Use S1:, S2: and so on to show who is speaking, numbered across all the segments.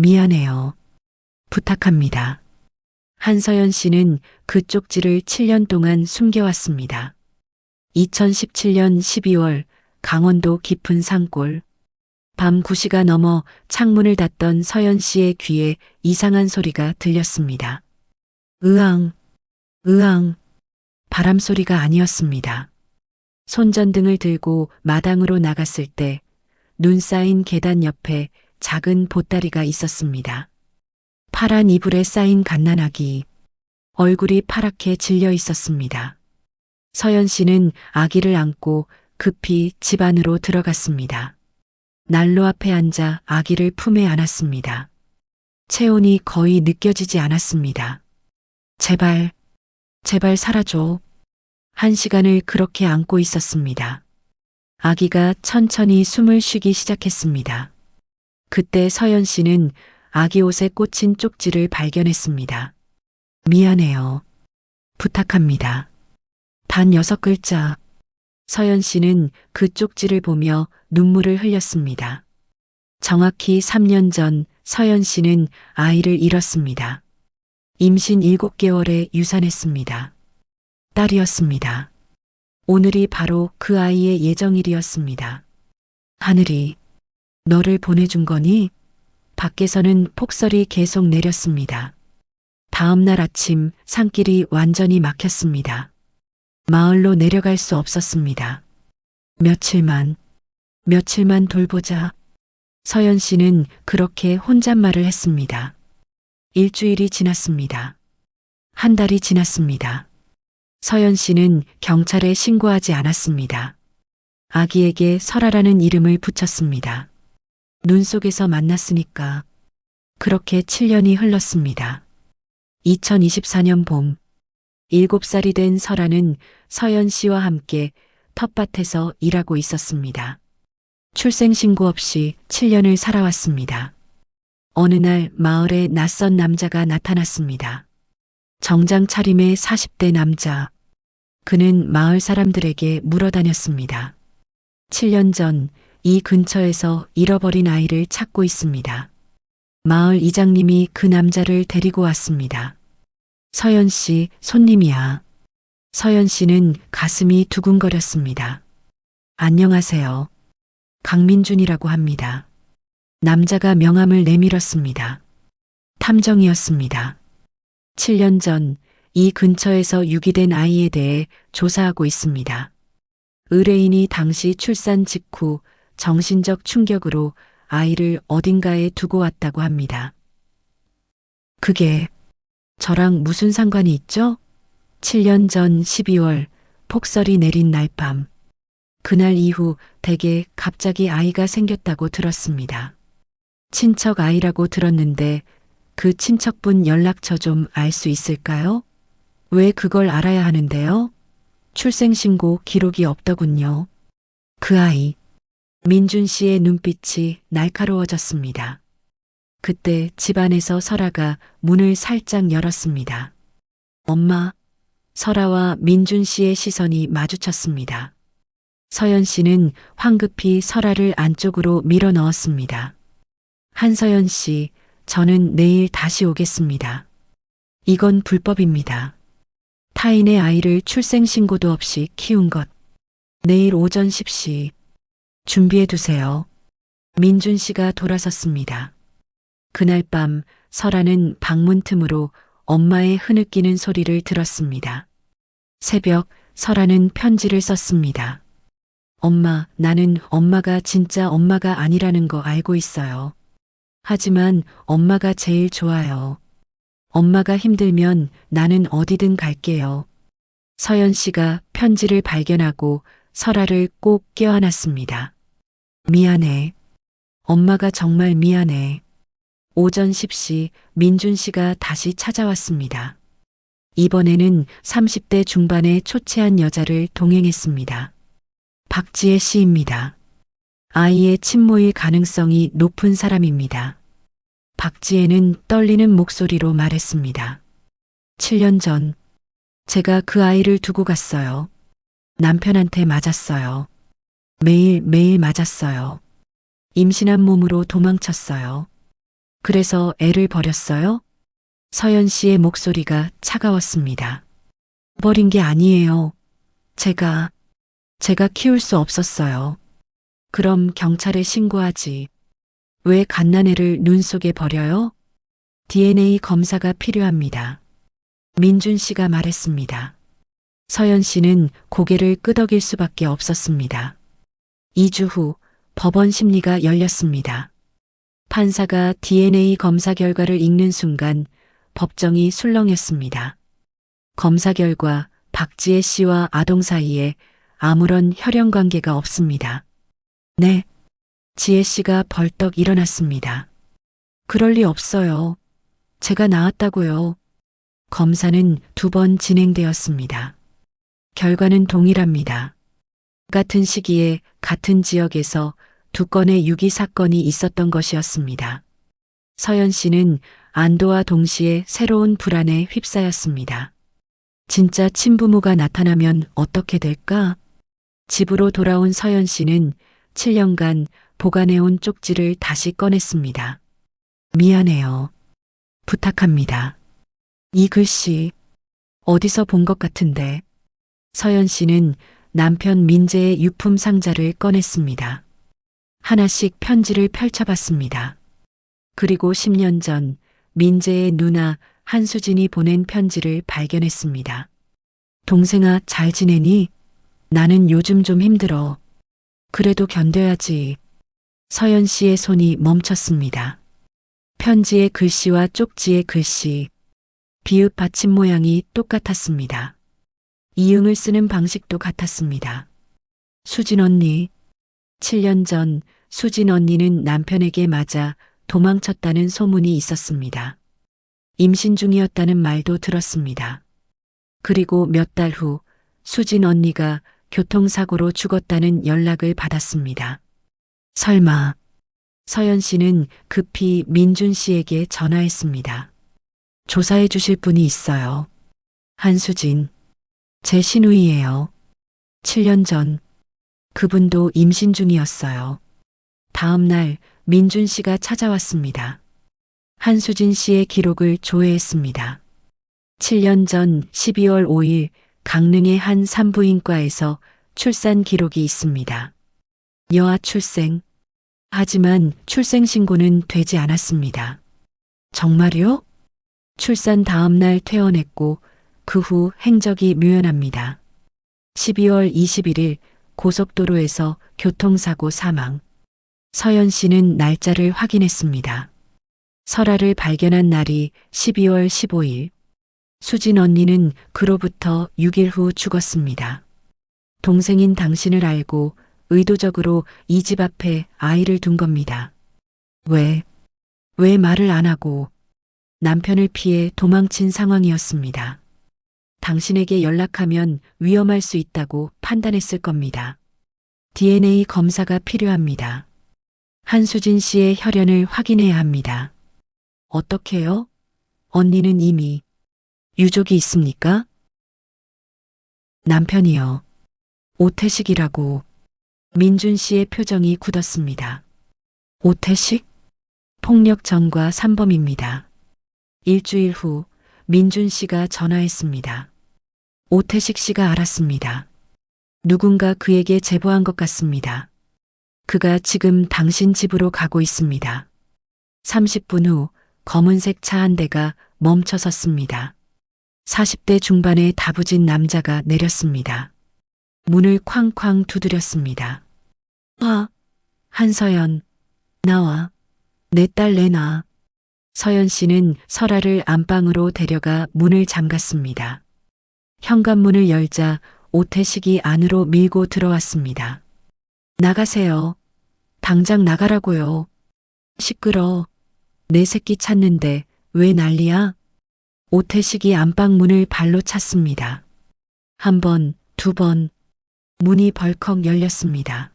S1: 미안해요. 부탁합니다. 한서연 씨는 그 쪽지를 7년 동안 숨겨왔습니다. 2017년 12월 강원도 깊은 산골. 밤 9시가 넘어 창문을 닫던 서연 씨의 귀에 이상한 소리가 들렸습니다. 으앙, 으앙. 바람 소리가 아니었습니다. 손전등을 들고 마당으로 나갔을 때 눈 쌓인 계단 옆에 작은 보따리가 있었습니다. 파란 이불에 쌓인 갓난아기. 얼굴이 파랗게 질려 있었습니다. 서연 씨는 아기를 안고 급히 집 안으로 들어갔습니다. 난로 앞에 앉아 아기를 품에 안았습니다. 체온이 거의 느껴지지 않았습니다. 제발, 제발 살아줘. 1시간을 그렇게 안고 있었습니다. 아기가 천천히 숨을 쉬기 시작했습니다. 그때 서연 씨는 아기 옷에 꽂힌 쪽지를 발견했습니다. 미안해요. 부탁합니다. 단 6글자. 서연 씨는 그 쪽지를 보며 눈물을 흘렸습니다. 정확히 3년 전 서연 씨는 아이를 잃었습니다. 임신 7개월에 유산했습니다. 딸이었습니다. 오늘이 바로 그 아이의 예정일이었습니다. 하늘이 너를 보내준 거니? 밖에서는 폭설이 계속 내렸습니다. 다음 날 아침 산길이 완전히 막혔습니다. 마을로 내려갈 수 없었습니다. 며칠만 돌보자. 서연 씨는 그렇게 혼잣말을 했습니다. 일주일이 지났습니다. 한 달이 지났습니다. 서연 씨는 경찰에 신고하지 않았습니다. 아기에게 설아라는 이름을 붙였습니다. 눈 속에서 만났으니까. 그렇게 7년이 흘렀습니다. 2024년 봄, 7살이 된 설아는 서연 씨와 함께 텃밭에서 일하고 있었습니다. 출생신고 없이 7년을 살아왔습니다. 어느 날 마을에 낯선 남자가 나타났습니다. 정장 차림의 40대 남자. 그는 마을 사람들에게 물어다녔습니다. 7년 전 이 근처에서 잃어버린 아이를 찾고 있습니다. 마을 이장님이 그 남자를 데리고 왔습니다. 서연 씨, 손님이야. 서연 씨는 가슴이 두근거렸습니다. 안녕하세요. 강민준이라고 합니다. 남자가 명함을 내밀었습니다. 탐정이었습니다. 7년 전 이 근처에서 유기된 아이에 대해 조사하고 있습니다. 의뢰인이 당시 출산 직후 정신적 충격으로 아이를 어딘가에 두고 왔다고 합니다. 그게 저랑 무슨 상관이 있죠? 7년 전 12월 폭설이 내린 날 밤. 그날 이후 댁에 갑자기 아이가 생겼다고 들었습니다. 친척 아이라고 들었는데 그 친척분 연락처 좀 알 수 있을까요? 왜 그걸 알아야 하는데요? 출생신고 기록이 없더군요. 그 아이. 민준 씨의 눈빛이 날카로워졌습니다. 그때 집안에서 설아가 문을 살짝 열었습니다. 엄마. 설아와 민준 씨의 시선이 마주쳤습니다. 서연 씨는 황급히 설아를 안쪽으로 밀어 넣었습니다. 한서연 씨, 저는 내일 다시 오겠습니다. 이건 불법입니다. 타인의 아이를 출생신고도 없이 키운 것. 내일 오전 10시 준비해 두세요. 민준 씨가 돌아섰습니다. 그날 밤 설아는 방문 틈으로 엄마의 흐느끼는 소리를 들었습니다. 새벽 설아는 편지를 썼습니다. 엄마, 나는 엄마가 진짜 엄마가 아니라는 거 알고 있어요. 하지만 엄마가 제일 좋아요. 엄마가 힘들면 나는 어디든 갈게요. 서연 씨가 편지를 발견하고 설아를 꼭 껴안았습니다. 미안해. 엄마가 정말 미안해. 오전 10시 민준 씨가 다시 찾아왔습니다. 이번에는 30대 중반의 초췌한 여자를 동행했습니다. 박지혜 씨입니다. 아이의 친모일 가능성이 높은 사람입니다. 박지혜는 떨리는 목소리로 말했습니다. 7년 전 제가 그 아이를 두고 갔어요. 남편한테 맞았어요. 매일 맞았어요. 임신한 몸으로 도망쳤어요. 그래서 애를 버렸어요? 서연 씨의 목소리가 차가웠습니다. 버린 게 아니에요. 제가 키울 수 없었어요. 그럼 경찰에 신고하지. 왜 갓난애를 눈 속에 버려요? DNA 검사가 필요합니다. 민준 씨가 말했습니다. 서연 씨는 고개를 끄덕일 수밖에 없었습니다. 2주 후 법원 심리가 열렸습니다. 판사가 DNA 검사 결과를 읽는 순간 법정이 술렁였습니다. 검사 결과 박지혜 씨와 아동 사이에 아무런 혈연 관계가 없습니다. 네. 지혜 씨가 벌떡 일어났습니다. 그럴 리 없어요. 제가 낳았다고요. 검사는 2번 진행되었습니다. 결과는 동일합니다. 같은 시기에 같은 지역에서 2건의 유기 사건이 있었던 것이었습니다. 서연 씨는 안도와 동시에 새로운 불안에 휩싸였습니다. 진짜 친부모가 나타나면 어떻게 될까? 집으로 돌아온 서연 씨는 7년간 보관해온 쪽지를 다시 꺼냈습니다. 미안해요. 부탁합니다. 이 글씨 어디서 본 것 같은데. 서연 씨는 남편 민재의 유품 상자를 꺼냈습니다. 하나씩 편지를 펼쳐봤습니다. 그리고 10년 전 민재의 누나 한수진이 보낸 편지를 발견했습니다. 동생아, 잘 지내니? 나는 요즘 좀 힘들어. 그래도 견뎌야지. 서연 씨의 손이 멈췄습니다. 편지의 글씨와 쪽지의 글씨, 비읍 받침 모양이 똑같았습니다. 이응을 쓰는 방식도 같았습니다. 수진 언니. 7년 전 수진 언니는 남편에게 맞아 도망쳤다는 소문이 있었습니다. 임신 중이었다는 말도 들었습니다. 그리고 몇 달 후 수진 언니가 교통사고로 죽었다는 연락을 받았습니다. 설마. 서연 씨는 급히 민준 씨에게 전화했습니다. 조사해 주실 분이 있어요. 한수진. 제 시누이예요. 7년 전 그분도 임신 중이었어요. 다음 날 민준 씨가 찾아왔습니다. 한수진 씨의 기록을 조회했습니다. 7년 전 12월 5일 강릉의 한 산부인과에서 출산 기록이 있습니다. 여아 출생. 하지만 출생 신고는 되지 않았습니다. 정말요? 출산 다음 날 퇴원했고 그 후 행적이 묘연합니다. 12월 21일 고속도로에서 교통사고 사망. 서연 씨는 날짜를 확인했습니다. 설아를 발견한 날이 12월 15일. 수진 언니는 그로부터 6일 후 죽었습니다. 동생인 당신을 알고 의도적으로 이 집 앞에 아이를 둔 겁니다. 왜 말을 안 하고. 남편을 피해 도망친 상황이었습니다. 당신에게 연락하면 위험할 수 있다고 판단했을 겁니다. DNA 검사가 필요합니다. 한수진 씨의 혈연을 확인해야 합니다. 어떻게요? 언니는 이미 유족이 있습니까? 남편이요. 오태식이라고. 민준 씨의 표정이 굳었습니다. 오태식? 폭력 전과 산범입니다. 일주일 후 민준 씨가 전화했습니다. 오태식 씨가 알았습니다. 누군가 그에게 제보한 것 같습니다. 그가 지금 당신 집으로 가고 있습니다. 30분 후 검은색 차 한 대가 멈춰 섰습니다. 40대 중반의 다부진 남자가 내렸습니다. 문을 쾅쾅 두드렸습니다. 한서연, 나와. 내 딸 내놔. 서연 씨는 설아를 안방으로 데려가 문을 잠갔습니다. 현관문을 열자 오태식이 안으로 밀고 들어왔습니다. 나가세요. 당장 나가라고요. 시끄러. 내 새끼 찾는데 왜 난리야? 오태식이 안방 문을 발로 찼습니다. 1번, 2번. 문이 벌컥 열렸습니다.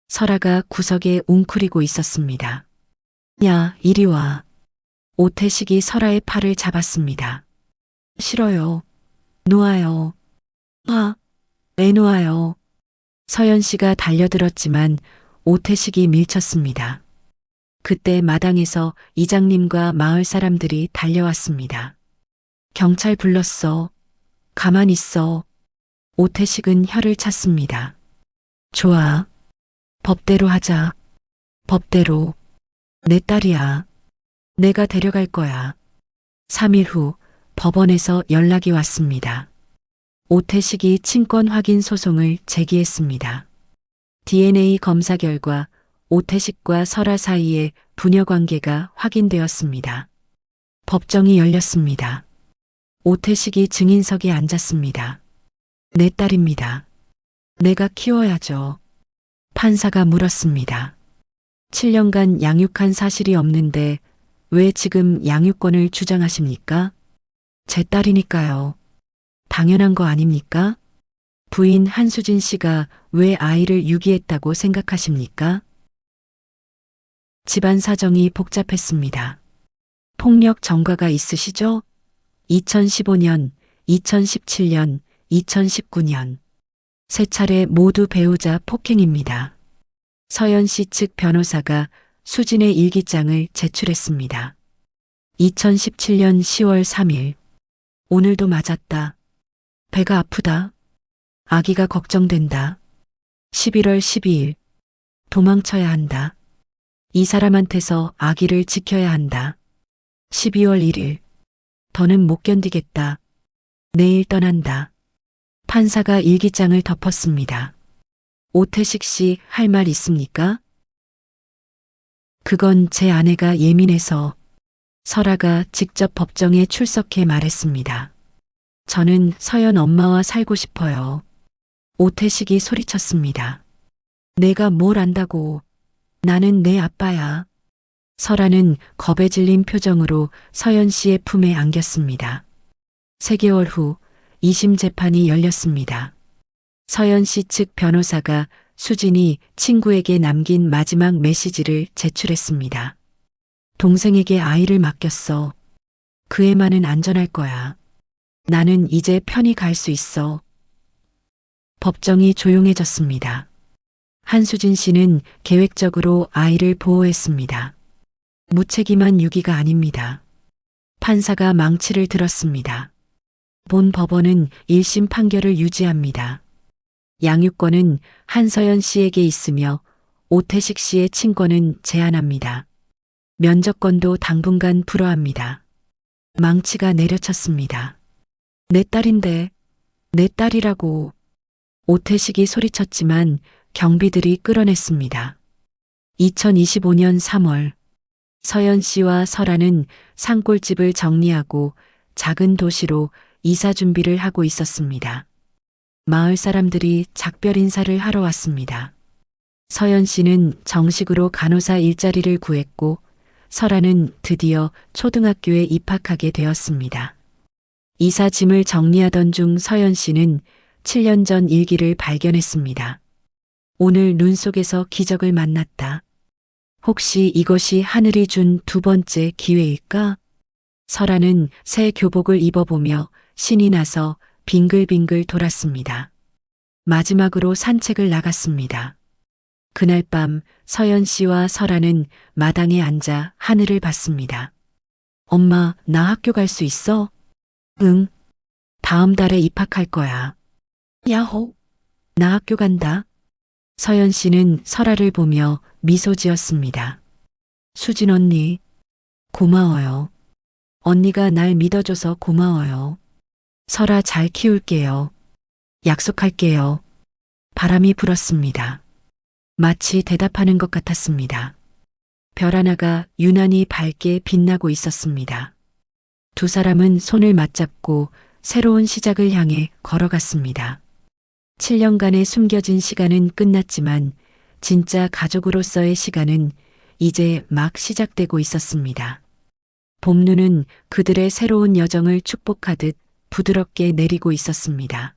S1: 설아가 구석에 웅크리고 있었습니다. 야, 이리 와. 오태식이 설아의 팔을 잡았습니다. 싫어요. 놓아요. 애 놓아요. 서연 씨가 달려들었지만 오태식이 밀쳤습니다. 그때 마당에서 이장님과 마을 사람들이 달려왔습니다. 경찰 불렀어. 가만 있어. 오태식은 혀를 찼습니다. 좋아. 법대로 하자. 법대로. 내 딸이야. 내가 데려갈 거야. 3일 후 법원에서 연락이 왔습니다. 오태식이 친권 확인 소송을 제기했습니다. DNA 검사 결과 오태식과 설아 사이의 부녀 관계가 확인되었습니다. 법정이 열렸습니다. 오태식이 증인석에 앉았습니다. 내 딸입니다. 내가 키워야죠. 판사가 물었습니다. 7년간 양육한 사실이 없는데 왜 지금 양육권을 주장하십니까? 제 딸이니까요. 당연한 거 아닙니까? 부인 한수진 씨가 왜 아이를 유기했다고 생각하십니까? 집안 사정이 복잡했습니다. 폭력 전과가 있으시죠? 2015년, 2017년, 2019년. 세 차례 모두 배우자 폭행입니다. 서연 씨 측 변호사가 수진의 일기장을 제출했습니다. 2017년 10월 3일. 오늘도 맞았다. 배가 아프다. 아기가 걱정된다. 11월 12일. 도망쳐야 한다. 이 사람한테서 아기를 지켜야 한다. 12월 1일. 더는 못 견디겠다. 내일 떠난다. 판사가 일기장을 덮었습니다. 오태식 씨 할 말 있습니까? 그건 제 아내가 예민해서. 설아가 직접 법정에 출석해 말했습니다. 저는 서연 엄마와 살고 싶어요. 오태식이 소리쳤습니다. 내가 뭘 안다고. 나는 내 아빠야. 설아는 겁에 질린 표정으로 서연 씨의 품에 안겼습니다. 3개월 후 2심 재판이 열렸습니다. 서연 씨 측 변호사가 수진이 친구에게 남긴 마지막 메시지를 제출했습니다. 동생에게 아이를 맡겼어. 그 애만은 안전할 거야. 나는 이제 편히 갈 수 있어. 법정이 조용해졌습니다. 한수진 씨는 계획적으로 아이를 보호했습니다. 무책임한 유기가 아닙니다. 판사가 망치를 들었습니다. 본 법원은 1심 판결을 유지합니다. 양육권은 한서연 씨에게 있으며 오태식 씨의 친권은 제한합니다. 면접권도 당분간 불허합니다. 망치가 내려쳤습니다. 내 딸인데, 내 딸이라고. 오태식이 소리쳤지만 경비들이 끌어냈습니다. 2025년 3월, 서연 씨와 설아는 산골집을 정리하고 작은 도시로 이사 준비를 하고 있었습니다. 마을 사람들이 작별 인사를 하러 왔습니다. 서연 씨는 정식으로 간호사 일자리를 구했고 설아는 드디어 초등학교에 입학하게 되었습니다. 이사 짐을 정리하던 중 서연 씨는 7년 전 일기를 발견했습니다. 오늘 눈 속에서 기적을 만났다. 혹시 이것이 하늘이 준 2번째 기회일까? 설아는 새 교복을 입어보며 신이 나서 빙글빙글 돌았습니다. 마지막으로 산책을 나갔습니다. 그날 밤 서연 씨와 설아는 마당에 앉아 하늘을 봤습니다. 엄마, 나 학교 갈 수 있어? 응. 다음 달에 입학할 거야. 야호. 나 학교 간다. 서연 씨는 설아를 보며 미소 지었습니다. 수진 언니, 고마워요. 언니가 날 믿어줘서 고마워요. 설아 잘 키울게요. 약속할게요. 바람이 불었습니다. 마치 대답하는 것 같았습니다. 별 하나가 유난히 밝게 빛나고 있었습니다. 두 사람은 손을 맞잡고 새로운 시작을 향해 걸어갔습니다. 7년간의 숨겨진 시간은 끝났지만 진짜 가족으로서의 시간은 이제 막 시작되고 있었습니다. 봄눈은 그들의 새로운 여정을 축복하듯 부드럽게 내리고 있었습니다.